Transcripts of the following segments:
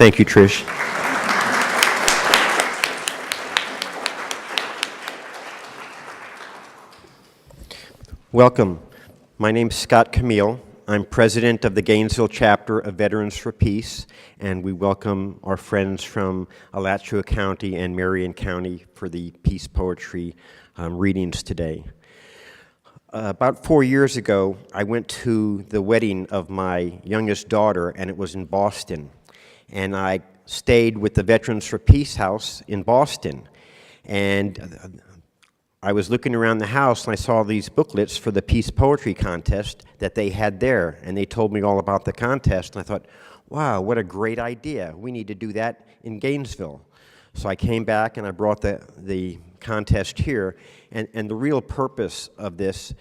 Thank you, Trish. Welcome. My name's Scott Camille. I'm president of the Gainesville chapter of Veterans for Peace, and we welcome our friends from Alachua County and Marion County for the peace poetry readings today. About 4 years ago, I went to the wedding of my youngest daughter, and it was in Boston. And I stayed with the Veterans for Peace house in Boston. And I was looking around the house, and I saw these booklets for the peace poetry contest that they had there. And they told me all about the contest, and I thought, wow, what a great idea. We need to do that in Gainesville. So I came back, and I brought the contest here. And the real purpose of this,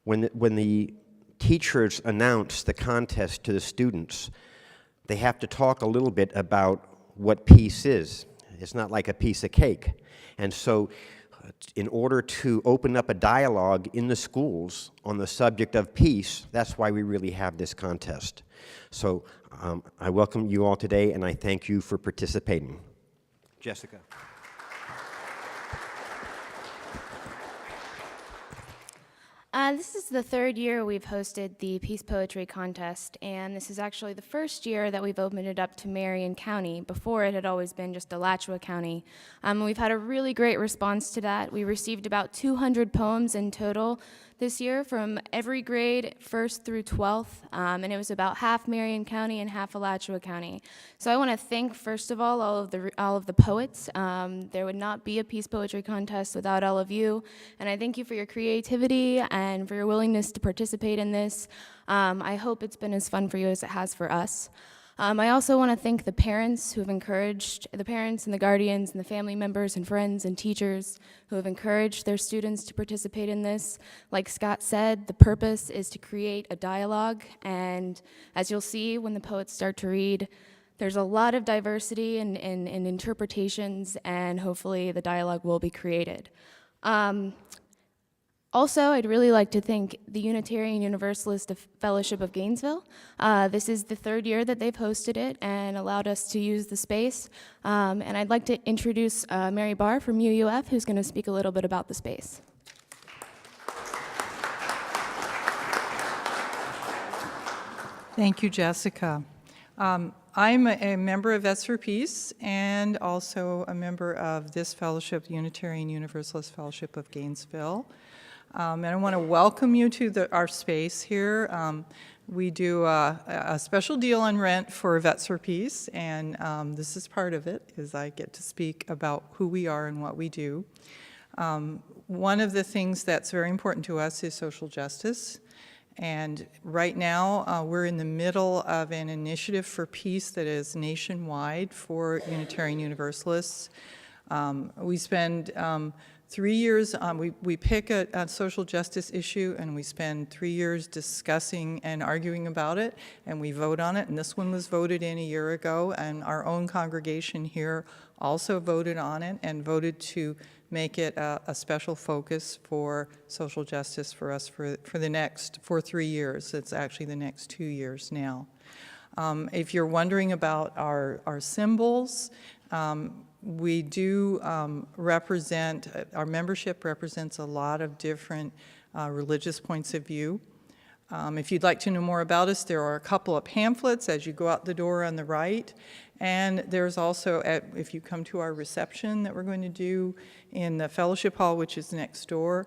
when the teachers announce the contest to the students, they have to talk a little bit about what peace is. It's not like a piece of cake. And so in order to open up a dialogue in the schools on the subject of peace, that's why we really have this contest. So I welcome you all today, and I thank you for participating. Jessica. This is the third year we've hosted the Peace Poetry Contest, and this is actually the first year that we've opened it up to Marion County. Before, it had always been just Alachua County. We've had a really great response to that. We received about 200 poems in total this year from every grade, 1st through 12th, and it was about half Marion County and half Alachua County. So I want to thank, first of all of the poets. There would not be a Peace Poetry Contest without all of you, and I thank you for your creativity and for your willingness to participate in this. I hope it's been as fun for you as it has for us. I also want to thank the parents who have encouraged, the parents and the guardians and the family members and friends and teachers who have encouraged their students to participate in this. Like Scott said, the purpose is to create a dialogue, and as you'll see when the poets start to read, there's a lot of diversity in interpretations, and hopefully the dialogue will be created. Also, I'd really like to thank the Unitarian Universalist Fellowship of Gainesville. This is the third year that they've hosted it and allowed us to use the space. And I'd like to introduce Mary Barr from UUF, who's going to speak a little bit about the space. Thank you, Jessica. I'm a member of VIDS for Peace and also a member of this fellowship, the Unitarian Universalist Fellowship of Gainesville. And I want to welcome you to our space here. We do a special deal on rent for VIDS for Peace, and this is part of it, is I get to speak about who we are and what we do. One of the things that's very important to us is social justice. And right now, we're in the middle of an initiative for peace that is nationwide for Unitarian Universalists. We spend 3 years, we pick a social justice issue, and we spend 3 years discussing and arguing about it, and we vote on it. And this one was voted in a year ago, and our own congregation here also voted on it and voted to make it a special focus for social justice for us for 3 years. It's actually the next 2 years now. If you're wondering about our symbols, we do represent, our membership represents a lot of different religious points of view. If you'd like to know more about us, there are a couple of pamphlets as you go out the door on the right. And there's also, if you come to our reception that we're going to do in the fellowship hall, which is next door,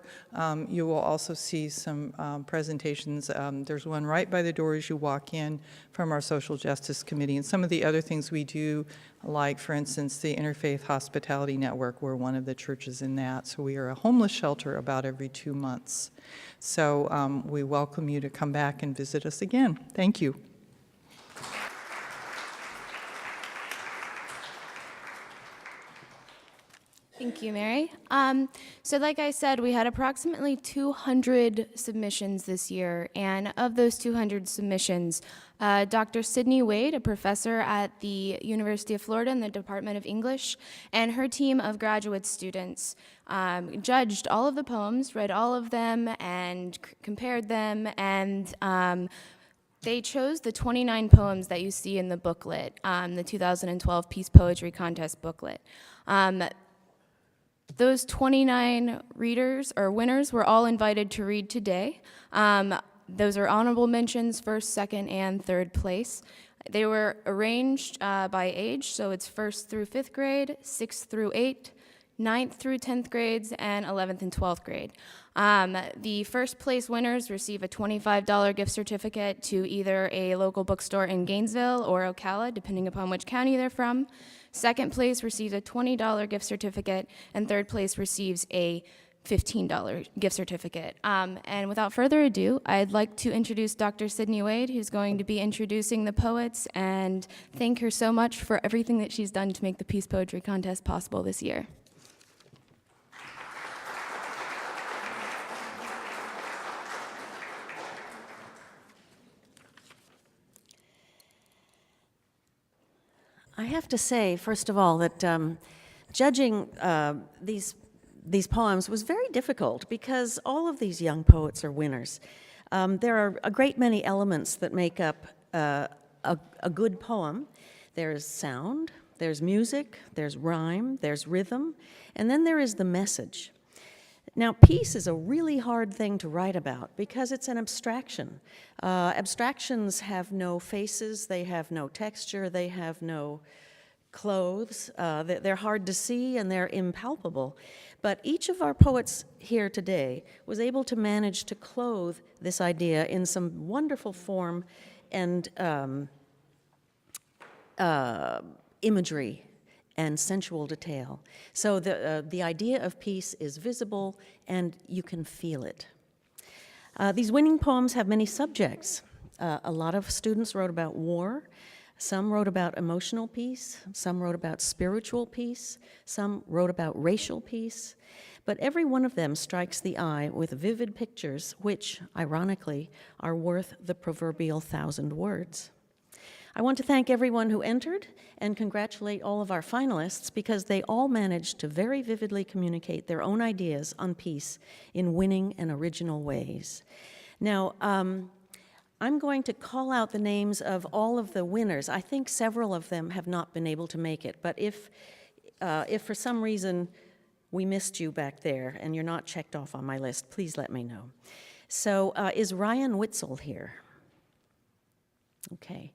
you will also see some presentations. There's one right by the door as you walk in from our Social Justice Committee. And some of the other things we do, like, for instance, the Interfaith Hospitality Network, we're one of the churches in that. So we are a homeless shelter about every 2 months. So we welcome you to come back and visit us again. Thank you. Thank you, Mary. So like I said, we had approximately 200 submissions this year, and of those 200 submissions, Dr. Sydney Wade, a professor at the University of Florida in the Department of English, and her team of graduate students judged all of the poems, read all of them, and compared them, and They chose the 29 poems that you see in the booklet, the 2012 Peace Poetry Contest booklet. Those 29 readers or winners were all invited to read today. Those are honorable mentions, first, second, and third place. They were arranged by age, so it's 1st through 5th grade, 6th through 8th, 9th through 10th grades, and 11th and 12th grade. The first place winners receive a $25 gift certificate to either a local bookstore in Gainesville or Ocala, depending upon which county they're from. Second place receives a $20 gift certificate, and third place receives a $15 gift certificate. And without further ado, I'd like to introduce Dr. Sydney Wade, who's going to be introducing the poets, and thank her so much for everything that she's done to make the Peace Poetry Contest possible this year. I have to say, first of all, that judging these poems was very difficult because all of these young poets are winners. There are a great many elements that make up a good poem. There's sound, there's music, there's rhyme, there's rhythm, and then there is the message. Now, peace is a really hard thing to write about because it's an abstraction. Abstractions have no faces, they have no texture, they have no clothes. They're hard to see and they're impalpable. But each of our poets here today was able to manage to clothe this idea in some wonderful form and imagery and sensual detail. So the idea of peace is visible and you can feel it. These winning poems have many subjects. A lot of students wrote about war. Some wrote about emotional peace. Some wrote about spiritual peace. Some wrote about racial peace. But every one of them strikes the eye with vivid pictures which, ironically, are worth the proverbial 1,000 words. I want to thank everyone who entered and congratulate all of our finalists because they all managed to very vividly communicate their own ideas on peace in winning and original ways. Now, I'm going to call out the names of all of the winners. I think several of them have not been able to make it, but if for some reason we missed you back there and you're not checked off on my list, please let me know. So is Ryan Witzel here? Okay.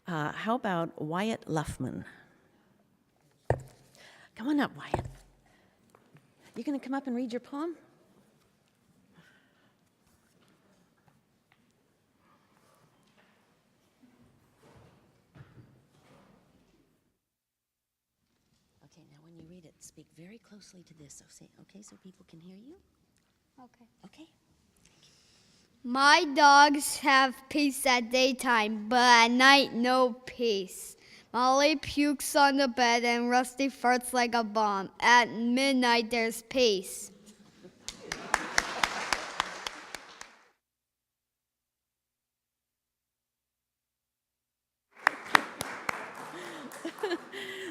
How about Wyatt Luffman? Come on up, Wyatt. You going to come up and read your poem? Okay, now when you read it, speak very closely to this. So people can hear you? Okay. Okay. My dogs have peace at daytime, but at night, no peace. Molly pukes on the bed and Rusty farts like a bomb. At midnight, there's peace.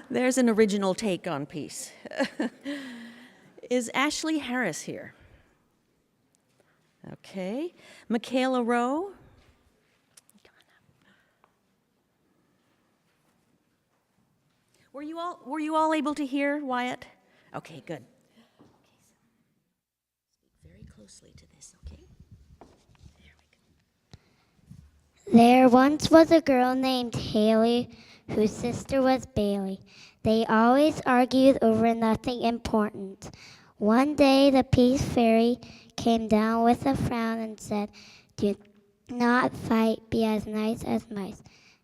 There's an original take on peace. Is Ashley Harris here? Okay. Michaela Rowe. Come on up. Were you all able to hear, Wyatt? Okay, good. Okay, so speak very closely to this, okay? There we go. There once was a girl named Haley whose sister was Bailey. They always argued over nothing important. One day the Peace Fairy came down with a frown and said, "Do not fight, be as nice as mice."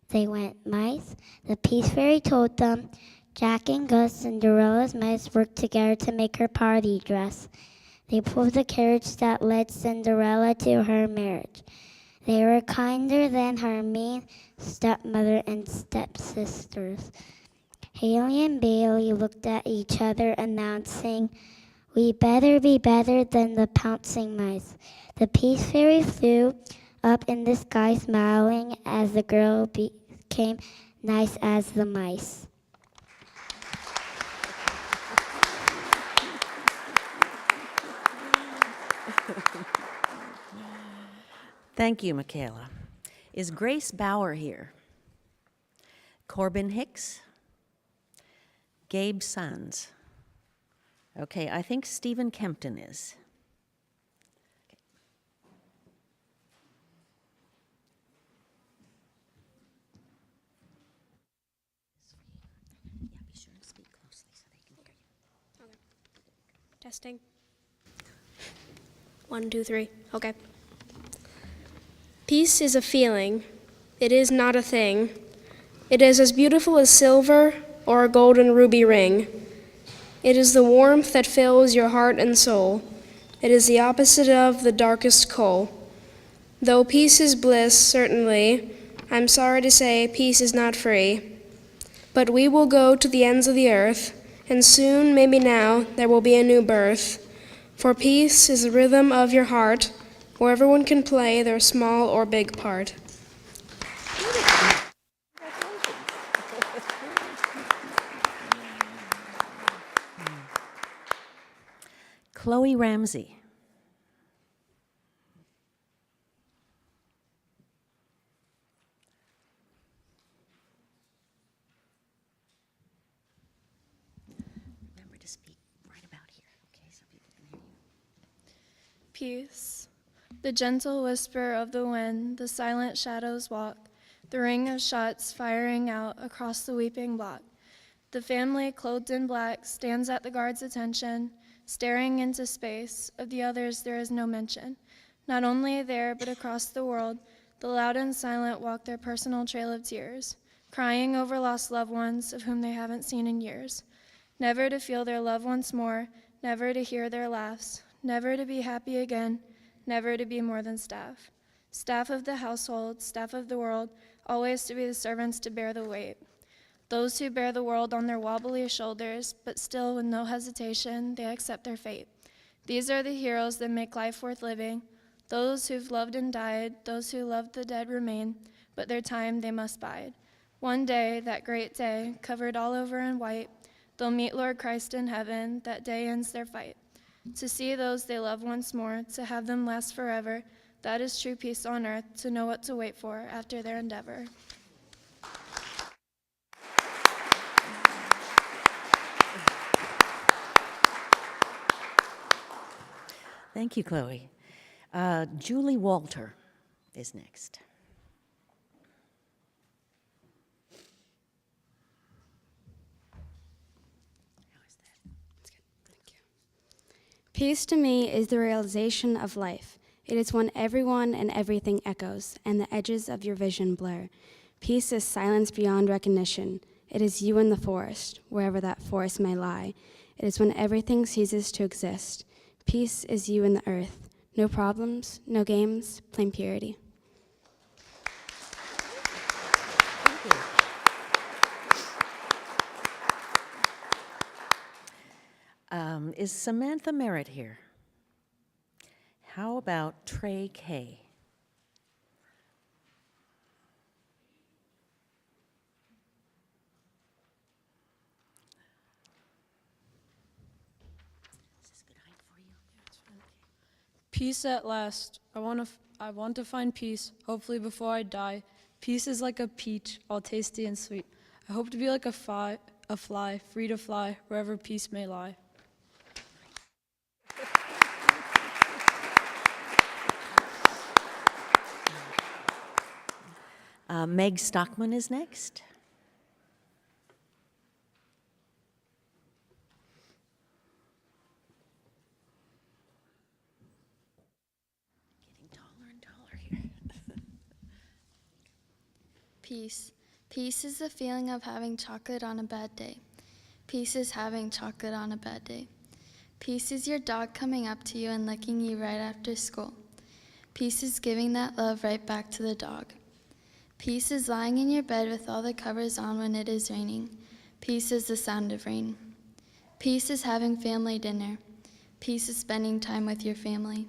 They went, "Mice?" The Peace Fairy told them, "Jack and Gus, Cinderella's mice, worked together to make her party dress. They pulled the carriage that led Cinderella to her marriage. They were kinder than her mean stepmother and stepsisters." Haley and Bailey looked at each other, announcing, "We better be better than the pouncing mice." The Peace Fairy flew up in the sky, smiling as the girl became nice as the mice. Thank you, Michaela. Is Grace Bauer here? Corbin Hicks? Gabe Sands? Okay, I think Stephen Kempton is. Yeah, be sure to speak closely so they can hear you. Testing. 1, 2, 3. Okay. Peace is a feeling. It is not a thing. It is as beautiful as silver or a golden ruby ring. It is the warmth that fills your heart and soul. It is the opposite of the darkest coal. Though peace is bliss, certainly, I'm sorry to say peace is not free. But we will go to the ends of the earth, and soon, maybe now, there will be a new birth. For peace is the rhythm of your heart, where everyone can play their small or big part. Chloe Ramsey. Remember to speak right about here, okay, so people can hear you. Peace, the gentle whisper of the wind, the silent shadows walk, the ring of shots firing out across the weeping block. The family, clothed in black, stands at the guard's attention, staring into space. Of the others there is no mention. Not only there, but across the world, the loud and silent walk their personal trail of tears, crying over lost loved ones of whom they haven't seen in years. Never to feel their love once more, never to hear their laughs, never to be happy again, never to be more than staff. Staff of the household, staff of the world, always to be the servants to bear the weight. Those who bear the world on their wobbly shoulders, but still with no hesitation, they accept their fate. These are the heroes that make life worth living, those who've loved and died, those who loved the dead remain, but their time they must bide. One day, that great day, covered all over in white, they'll meet Lord Christ in heaven, that day ends their fight. To see those they love once more, to have them last forever, that is true peace on earth, to know what to wait for after their endeavor. Thank you, Chloe. Julie Walter is next. How is that? That's good. Thank you. Peace to me is the realization of life. It is when everyone and everything echoes and the edges of your vision blur. Peace is silence beyond recognition. It is you in the forest, wherever that forest may lie. It is when everything ceases to exist. Peace is you in the earth. No problems, no games, plain purity. Is Samantha Merritt here? How about Trey Kay? Is this good height for you? Yeah, it's fine. Okay. Peace at last. I want to find peace, hopefully before I die. Peace is like a peach, all tasty and sweet. I hope to be like a fly, free to fly, wherever peace may lie. Meg Stockman is next. Getting taller and taller here. Peace. Peace is the feeling of having chocolate on a bad day. Peace is having chocolate on a bad day. Peace is your dog coming up to you and licking you right after school. Peace is giving that love right back to the dog. Peace is lying in your bed with all the covers on when it is raining. Peace is the sound of rain. Peace is having family dinner. Peace is spending time with your family.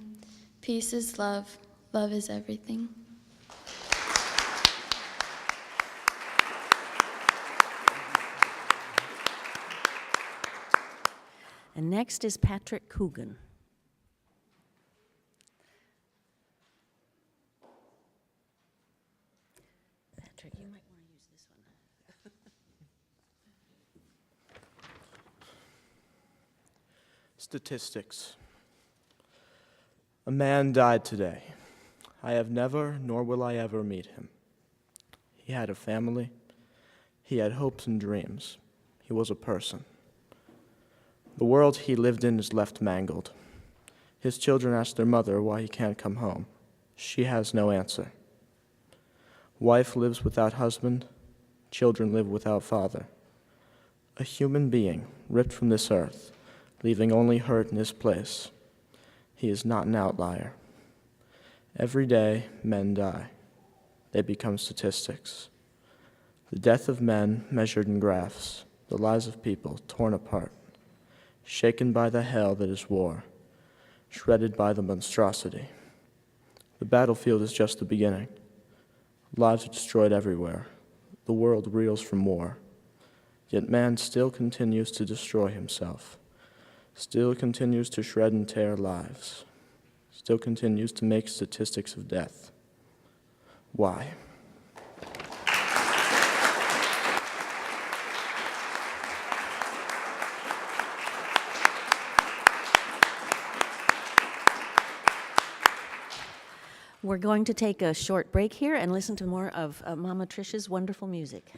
Peace is love. Love is everything. And next is Patrick Coogan. Patrick, you might want to use this one. Statistics. A man died today. I have never, nor will I ever meet him. He had a family. He had hopes and dreams. He was a person. The world he lived in is left mangled. His children ask their mother why he can't come home. She has no answer. Wife lives without husband. Children live without father. A human being ripped from this earth, leaving only hurt in his place. He is not an outlier. Every day, men die. They become statistics. The death of men measured in graphs, the lives of people torn apart, shaken by the hell that is war, shredded by the monstrosity. The battlefield is just the beginning. Lives are destroyed everywhere. The world reels from war. Yet man still continues to destroy himself, still continues to shred and tear lives, still continues to make statistics of death. Why? We're going to take a short break here and listen to more of Mama Trish's wonderful music.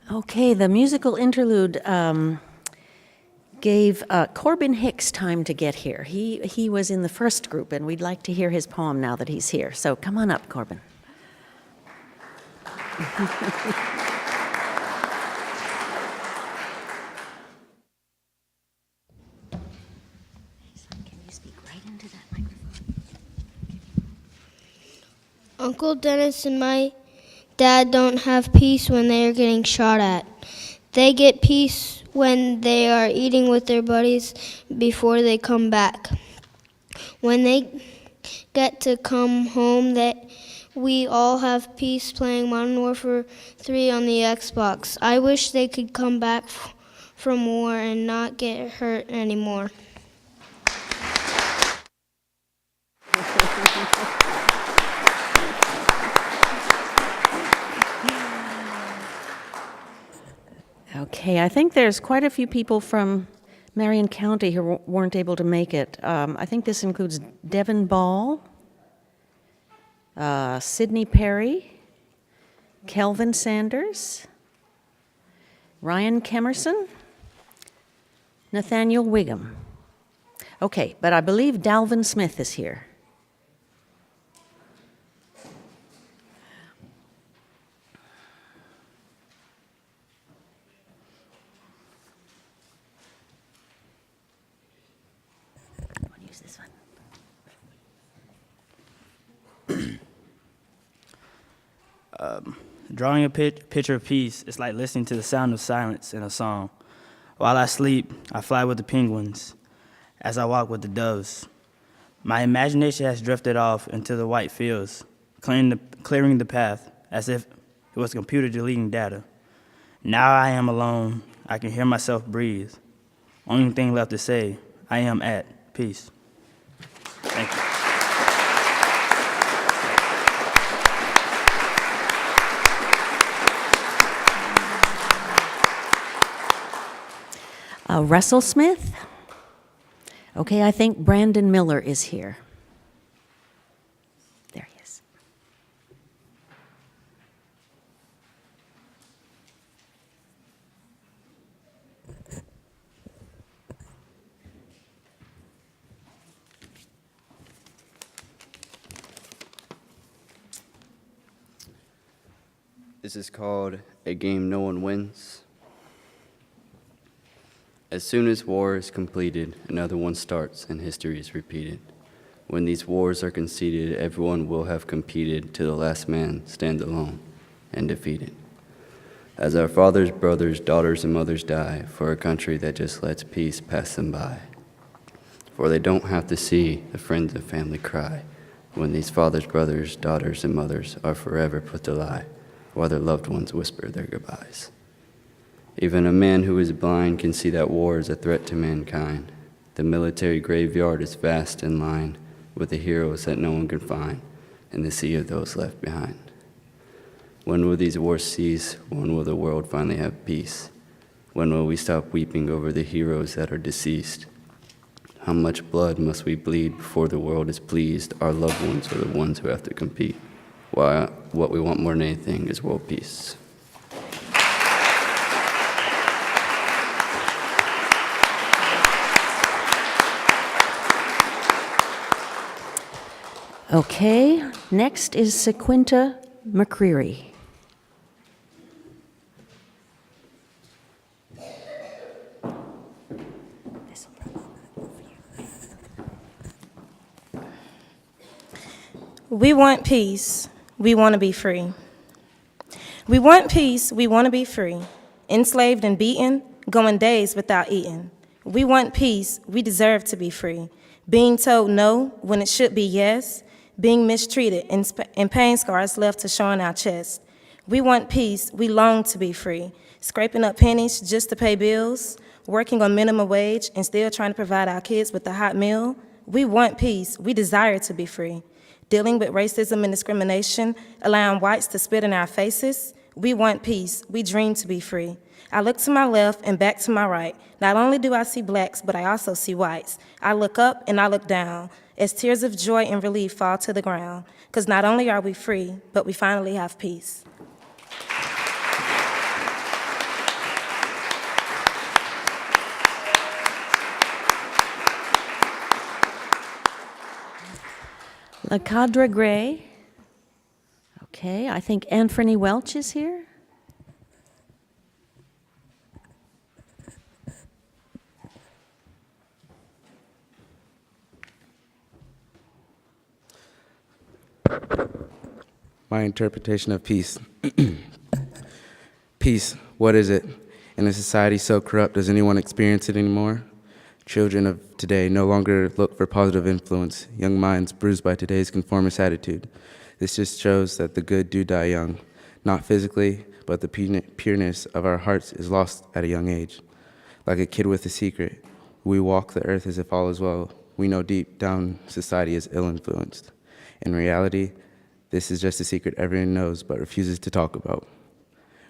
Okay, the musical interlude gave Corbin Hicks time to get here. He was in the first group, and we'd like to hear his poem now that he's here. So come on up, Corbin. Can you speak right into that microphone? Uncle Dennis and my dad don't have peace when they are getting shot at. They get peace when they are eating with their buddies before they come back. When they get to come home, we all have peace playing Modern Warfare 3 on the Xbox. I wish they could come back from war and not get hurt anymore. Okay, I think there's quite a few people from Marion County who weren't able to make it. I think this includes Devin Ball, Sidney Perry, Kelvin Sanders, Ryan Kemerson, Nathaniel Wiggum. Okay, but I believe Dalvin Smith is here. This one. Drawing a picture of peace is like listening to the sound of silence in a song. While I sleep, I fly with the penguins. As I walk with the doves, my imagination has drifted off into the white fields, clearing the path as if it was a computer deleting data. Now I am alone. I can hear myself breathe. Only thing left to say, I am at peace. Thank you. Russell Smith. Okay, I think Brandon Miller is here. There he is. This is called A Game No One Wins. As soon as war is completed, another one starts and history is repeated. When these wars are conceded, everyone will have competed till the last man stands alone and defeated. As our fathers, brothers, daughters, and mothers die for a country that just lets peace pass them by. For they don't have to see the friends and family cry when these fathers, brothers, daughters, and mothers are forever put to lie while their loved ones whisper their goodbyes. Even a man who is blind can see that war is a threat to mankind. The military graveyard is vast and lined with the heroes that no one can find in the sea of those left behind. When will these wars cease? When will the world finally have peace? When will we stop weeping over the heroes that are deceased? How much blood must we bleed before the world is pleased? Our loved ones are the ones who have to compete. Why, what we want more than anything is world peace. Okay, next is Sequinta McCreary. We want peace. We want to be free. We want peace. We want to be free. Enslaved and beaten, going days without eating. We want peace. We deserve to be free. Being told no when it should be yes. Being mistreated and pain scars left to show on our chest. We want peace. We long to be free. Scraping up pennies just to pay bills. Working on minimum wage and still trying to provide our kids with a hot meal. We want peace. We desire to be free. Dealing with racism and discrimination, allowing whites to spit in our faces. We want peace. We dream to be free. I look to my left and back to my right. Not only do I see blacks, but I also see whites. I look up and I look down as tears of joy and relief fall to the ground. Because not only are we free, but we finally have peace. La Cadre Gray. Okay, I think Anthony Welch is here. My interpretation of peace. Peace, what is it? In a society so corrupt, does anyone experience it anymore? Children of today no longer look for positive influence, young minds bruised by today's conformist attitude. This just shows that the good do die young. Not physically, but the pureness of our hearts is lost at a young age. Like a kid with a secret, we walk the earth as if all is well. We know deep down society is ill-influenced. In reality, this is just a secret everyone knows but refuses to talk about.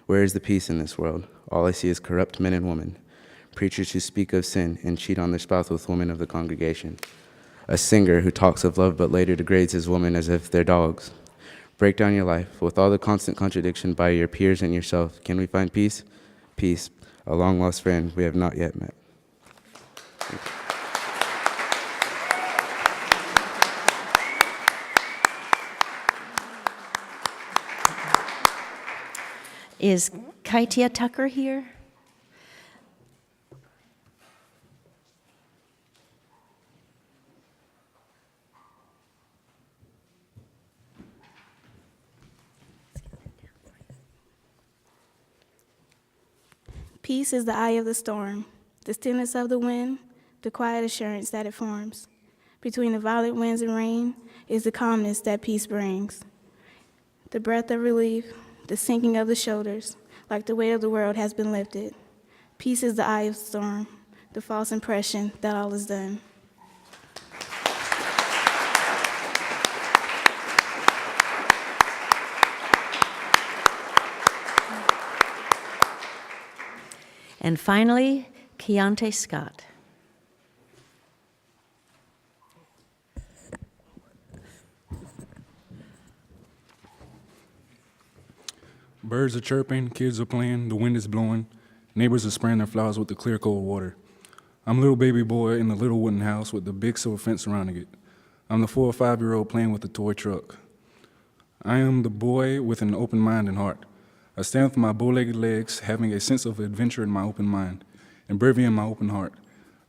Where is the peace in this world? All I see is corrupt men and women, preachers who speak of sin and cheat on their spouse with women of the congregation, a singer who talks of love but later degrades his women as if they're dogs. Break down your life with all the constant contradiction by your peers and yourself. Can we find peace? Peace, a long-lost friend we have not yet met. Is Kaitia Tucker here? Peace is the eye of the storm, the stillness of the wind, the quiet assurance that it forms. Between the violent winds and rain is the calmness that peace brings. The breath of relief, the sinking of the shoulders, like the weight of the world has been lifted. Peace is the eye of the storm, the false impression that all is done. And finally, Keontae Scott. Birds are chirping, kids are playing, the wind is blowing, neighbors are spraying their flowers with the clear, cold water. I'm a little baby boy in the little wooden house with the big silver fence surrounding it. I'm the 4 or 5-year-old playing with the toy truck. I am the boy with an open mind and heart. I stand with my bow-legged legs, having a sense of adventure in my open mind, and bravery in my open heart.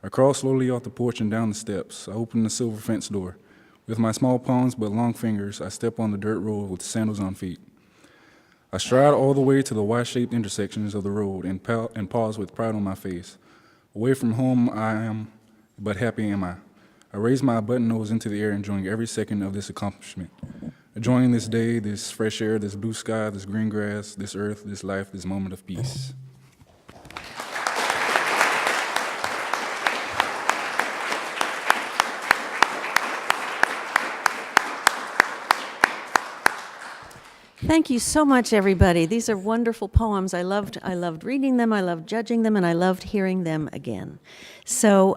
I crawl slowly off the porch and down the steps. I open the silver fence door. With my small palms but long fingers, I step on the dirt road with sandals on feet. I stride all the way to the Y-shaped intersections of the road and pause with pride on my face. Away from home I am, but happy am I. I raise my button nose into the air, enjoying every second of this accomplishment. Enjoying this day, this fresh air, this blue sky, this green grass, this earth, this life, this moment of peace. Thank you so much, everybody. These are wonderful poems. I loved reading them, I loved judging them, and I loved hearing them again. So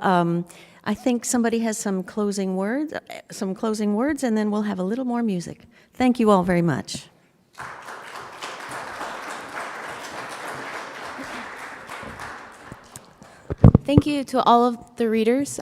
I think somebody has some closing words, and then we'll have a little more music. Thank you all very much. Thank you to all of the readers.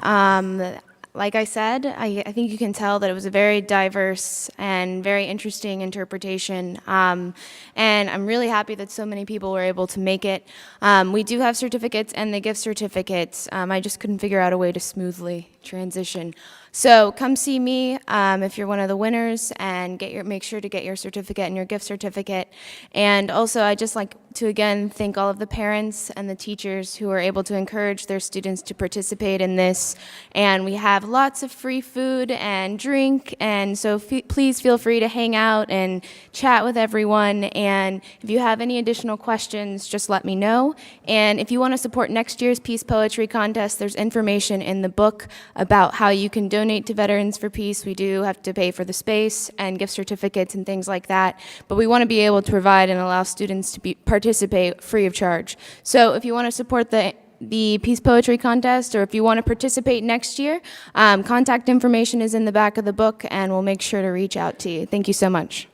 Like I said, I think you can tell that it was a very diverse and very interesting interpretation. And I'm really happy that so many people were able to make it. We do have certificates and the gift certificates. I just couldn't figure out a way to smoothly transition. So come see me if you're one of the winners, and make sure to get your certificate and your gift certificate. And also, I just like to again thank all of the parents and the teachers who are able to encourage their students to participate in this. And we have lots of free food and drink, and so please feel free to hang out and chat with everyone. And if you have any additional questions, just let me know. And if you want to support next year's Peace Poetry Contest, there's information in the book about how you can donate to Veterans for Peace. We do have to pay for the space and gift certificates and things like that, but we want to be able to provide and allow students to participate free of charge. So if you want to support the Peace Poetry Contest, or if you want to participate next year, contact information is in the back of the book, and we'll make sure to reach out to you. Thank you so much.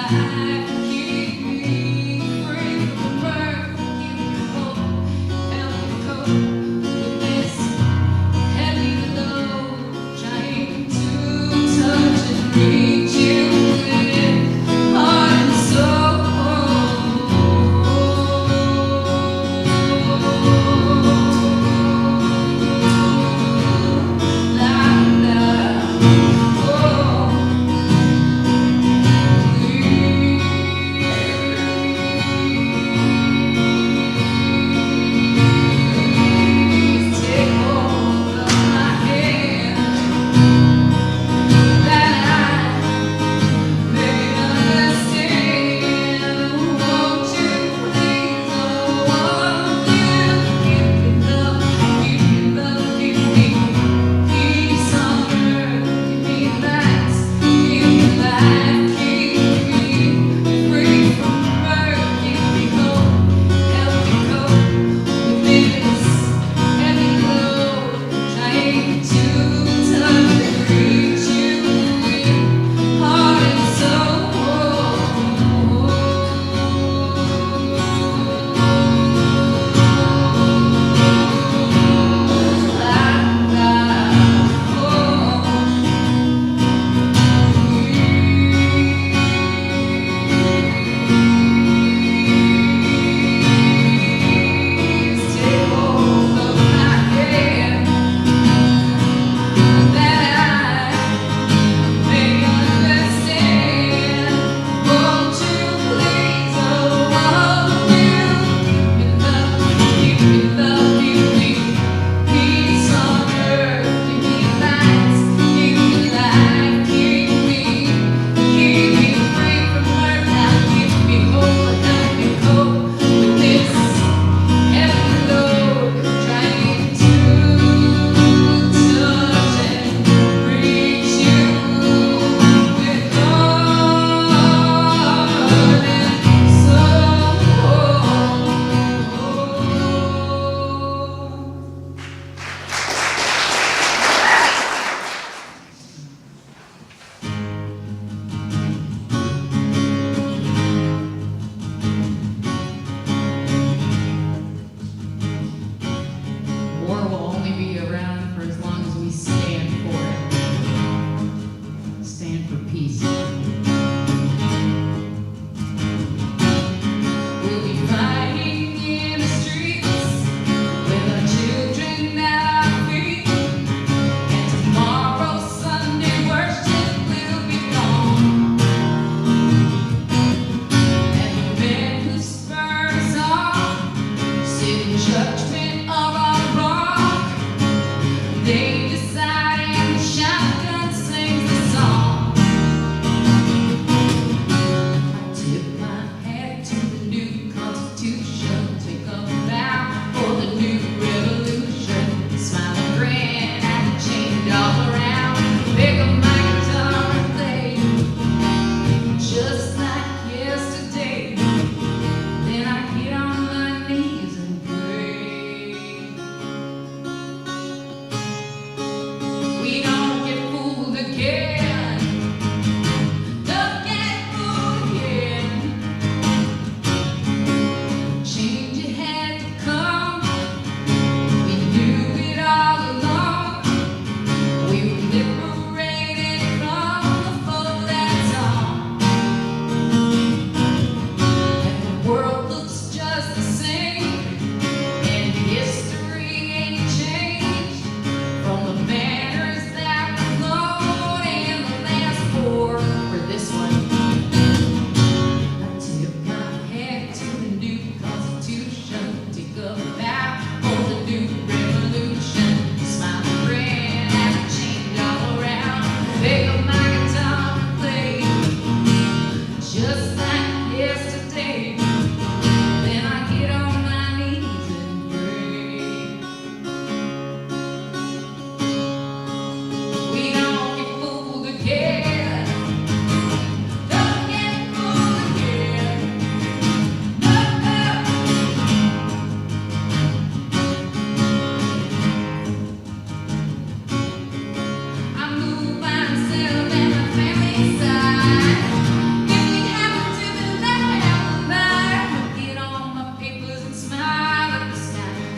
Life.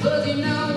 'Cause you know